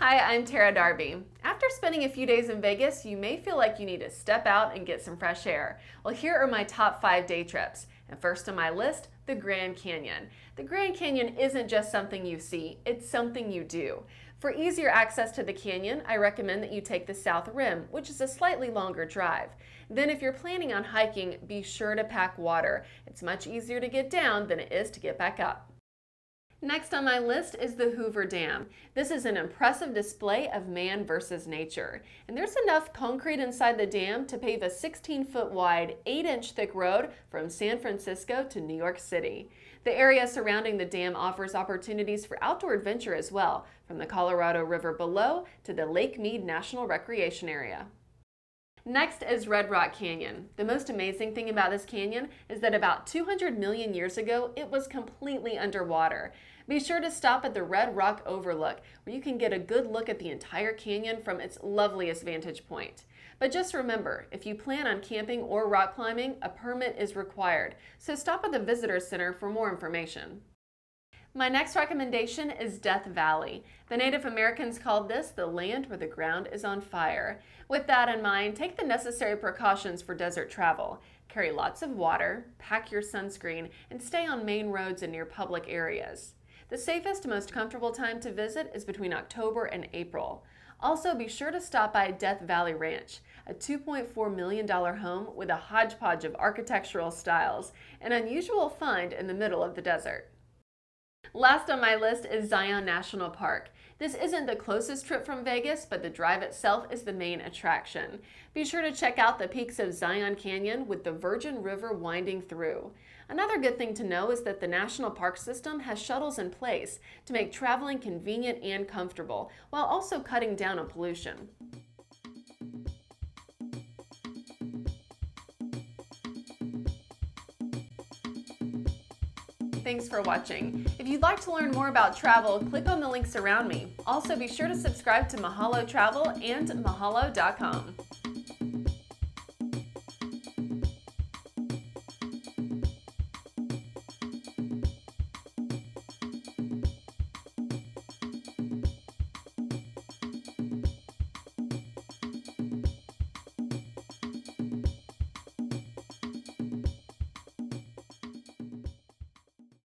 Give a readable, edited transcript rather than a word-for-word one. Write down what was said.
Hi, I'm Darby. After spending a few days in Vegas, you may feel like you need to step out and get some fresh air. Well, here are my top 5 day trips. And first on my list, the Grand Canyon. The Grand Canyon isn't just something you see, it's something you do. For easier access to the canyon, I recommend that you take the South Rim, which is a slightly longer drive. Then if you're planning on hiking, be sure to pack water. It's much easier to get down than it is to get back up. Next on my list is the Hoover Dam. This is an impressive display of man versus nature. And there's enough concrete inside the dam to pave a 16-foot wide, 8-inch thick road from San Francisco to New York City. The area surrounding the dam offers opportunities for outdoor adventure as well, from the Colorado River below to the Lake Mead National Recreation Area. Next is Red Rock Canyon. The most amazing thing about this canyon is that about 200 million years ago, it was completely underwater. Be sure to stop at the Red Rock Overlook, where you can get a good look at the entire canyon from its loveliest vantage point. But just remember, if you plan on camping or rock climbing, a permit is required, so stop at the Visitor Center for more information. My next recommendation is Death Valley. The Native Americans called this the land where the ground is on fire. With that in mind, take the necessary precautions for desert travel. Carry lots of water, pack your sunscreen, and stay on main roads and near public areas. The safest, most comfortable time to visit is between October and April. Also, be sure to stop by Death Valley Ranch, a $2.4 million home with a hodgepodge of architectural styles, an unusual find in the middle of the desert. Last on my list is Zion National Park. This isn't the closest trip from Vegas, but the drive itself is the main attraction. Be sure to check out the peaks of Zion Canyon with the Virgin River winding through. Another good thing to know is that the National Park System has shuttles in place to make traveling convenient and comfortable, while also cutting down on pollution. Thanks for watching. If you'd like to learn more about travel, click on the links around me. Also, be sure to subscribe to Mahalo Travel and Mahalo.com.